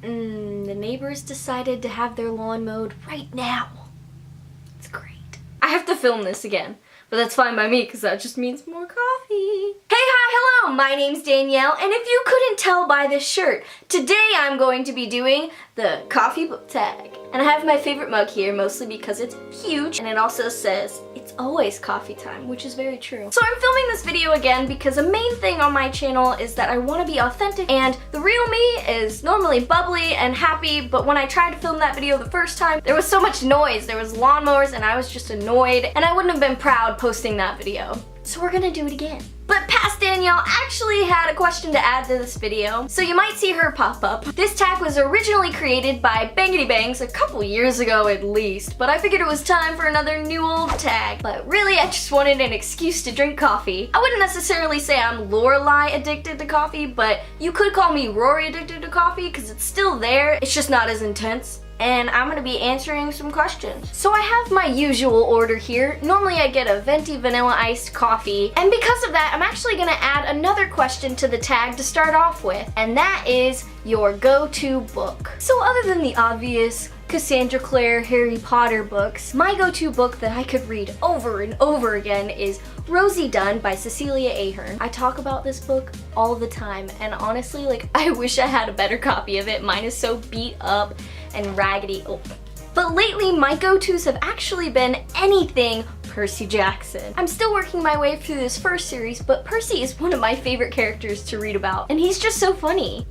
The neighbors decided to have their lawn mowed right now. It's great. I have to film this again, but that's fine by me because that just means more coffee. Hey, hi, hello, my name's Danielle, and if you couldn't tell by this shirt, today I'm going to be doing the coffee book tag. And I have my favorite mug here, mostly because it's huge, and it also says, it's always coffee time, which is very true. So I'm filming this video again because a main thing on my channel is that I want to be authentic, and the real me is normally bubbly and happy, but when I tried to film that video the first time, there was so much noise, there was lawnmowers, and I was just annoyed, and I wouldn't have been proud posting that video. So we're gonna do it again. But past Danielle actually had a question to add to this video, so you might see her pop up. This tag was originally created by Bangity Bangs a couple years ago at least, but I figured it was time for another new old tag. But really, I just wanted an excuse to drink coffee. I wouldn't necessarily say I'm Lorelai addicted to coffee, but you could call me Rory addicted to coffee because it's still there, it's just not as intense. And I'm gonna be answering some questions. So I have my usual order here. Normally I get a venti vanilla iced coffee, and because of that, I'm actually gonna add another question to the tag to start off with, and that is your go-to book. So other than the obvious Cassandra Clare Harry Potter books, my go-to book that I could read over and over again is Rosie Dunn by Cecilia Ahern. I talk about this book all the time, and honestly, like, I wish I had a better copy of it. Mine is so beat up and raggedy. Oh. But lately, my go-tos have actually been anything Percy Jackson. I'm still working my way through this first series, but Percy is one of my favorite characters to read about, and he's just so funny.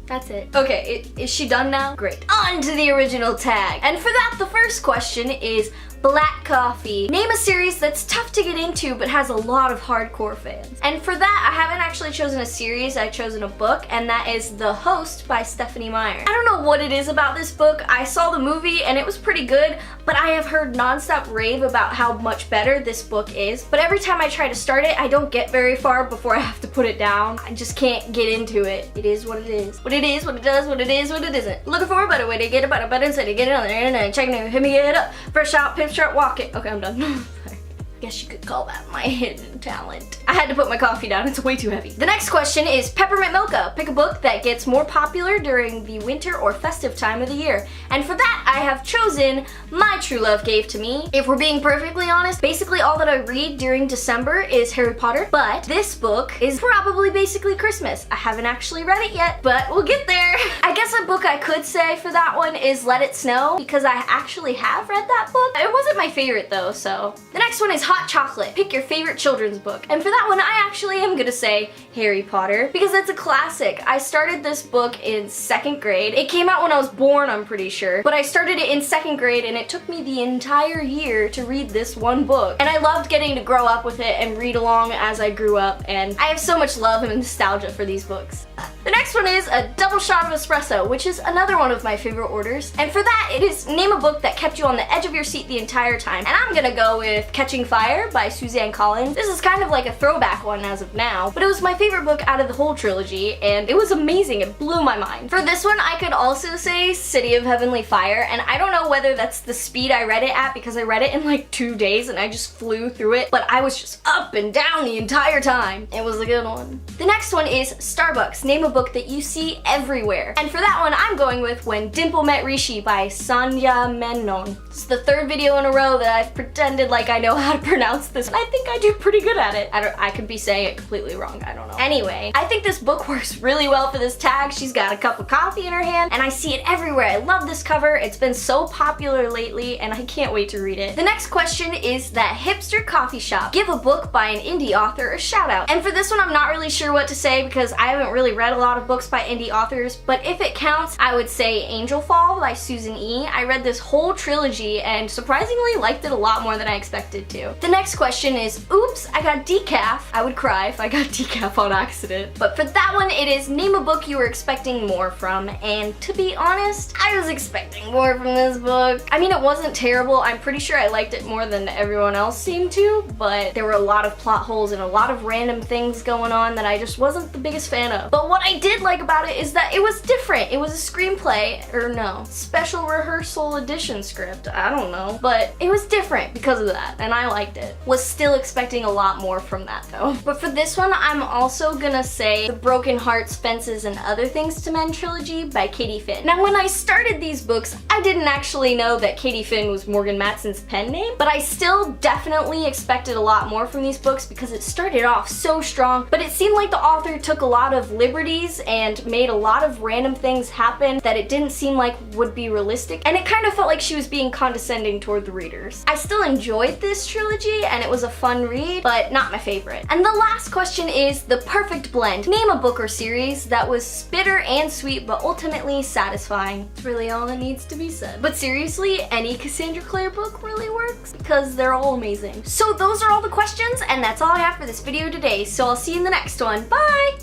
That's it. Okay, is she done now? Great. On to the original tag. And for that, the first question is black coffee. Name a series that's tough to get into but has a lot of hardcore fans. And for that, I haven't actually chosen a series, I've chosen a book, and that is The Host by Stephenie Meyer. I don't know what it is about this book. I saw the movie and it was pretty good, but I have heard nonstop rave about how much better this book is. But every time I try to start it, I don't get very far before I have to put it down. I just can't get into it. It is what it is. What it is, what it does, what it is, what it isn't. Looking for a better way to get a better instead of get it on the internet, checking it, hit me it up. First out, pimp shirt, walk it. Okay, I'm done. Sorry. Guess you could call that my hidden talent. I had to put my coffee down, it's way too heavy. The next question is Peppermint Mocha. Pick a book that gets more popular during the winter or festive time of the year. And for that, I have chosen My True Love Gave to Me. If we're being perfectly honest, basically all that I read during December is Harry Potter, but this book is probably basically Christmas. I haven't actually read it yet, but we'll get there. I guess a book I could say for that one is Let It Snow, because I actually have read that book. It wasn't my favorite though, so. The next one is Hot Chocolate. Pick your favorite children's book. And for that one, I actually am gonna say Harry Potter, because it's a classic. I started this book in 2nd grade. It came out when I was born, I'm pretty sure, but I started it in 2nd grade and it took me the entire year to read this one book. And I loved getting to grow up with it and read along as I grew up, and I have so much love and nostalgia for these books. The next one is A Double Shot of Espresso, which is another one of my favorite orders. And for that, it is name a book that kept you on the edge of your seat the entire time. And I'm gonna go with Catching Fire by Suzanne Collins. This is kind of like a throwback one as of now, but it was my favorite book out of the whole trilogy, and it was amazing. It blew my mind. For this one, I could also say City of Heavenly Fire, and I don't know whether that's the speed I read it at, because I read it in like 2 days and I just flew through it, but I was just up and down the entire time. It was a good one. The next one is Starbucks. Name a book that you see everywhere. And for that one, I'm going with When Dimple Met Rishi by Sanya Menon. It's the 3rd video in a row that I've pretended like I know how to pronounce this, and I think I do pretty good at it. I could be saying it completely wrong, I don't know. Anyway, I think this book works really well for this tag. She's got a cup of coffee in her hand, and I see it everywhere. I love this cover. It's been so popular lately, and I can't wait to read it. The next question is That Hipster Coffee Shop. Give a book by an indie author a shout out. And for this one, I'm not really sure what to say because I haven't really read a lot of books by indie authors, but if it counts, I would say Angel Fall by Susan E. I read this whole trilogy and surprisingly liked it a lot more than I expected to. The next question is, oops, I got decaf. I would cry if I got decaf on accident. But for that one, it is name a book you were expecting more from, and to be honest, I was expecting more from this book. I mean, it wasn't terrible. I'm pretty sure I liked it more than everyone else seemed to, but there were a lot of plot holes and a lot of random things going on that I just wasn't the biggest fan of. But what I did like about it is that it was different. different. It was a screenplay, or no, special rehearsal edition script. I don't know. But it was different because of that, and I liked it. Was still expecting a lot more from that though. But for this one, I'm also gonna say The Broken Hearts, Fences, and Other Things to Men trilogy by Katie Finn. Now when I started these books, I didn't actually know that Katie Finn was Morgan Matsson's pen name, but I still definitely expected a lot more from these books because it started off so strong, but it seemed like the author took a lot of liberties and made a lot of random things happen that it didn't seem like would be realistic, and it kind of felt like she was being condescending toward the readers. I still enjoyed this trilogy and it was a fun read, but not my favorite. And the last question is the perfect blend. Name a book or series that was bitter and sweet but ultimately satisfying. It's really all that needs to be said. But seriously, any Cassandra Clare book really works because they're all amazing. So those are all the questions, and that's all I have for this video today. So I'll see you in the next one. Bye!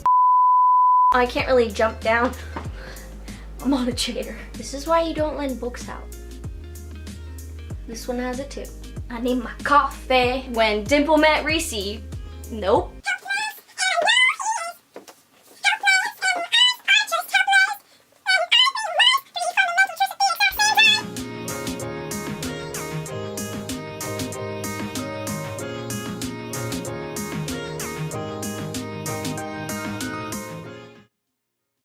I can't really jump down. I'm on a chair. This is why you don't lend books out. This one has it too. I need my coffee. When Dimple met Reese. Nope.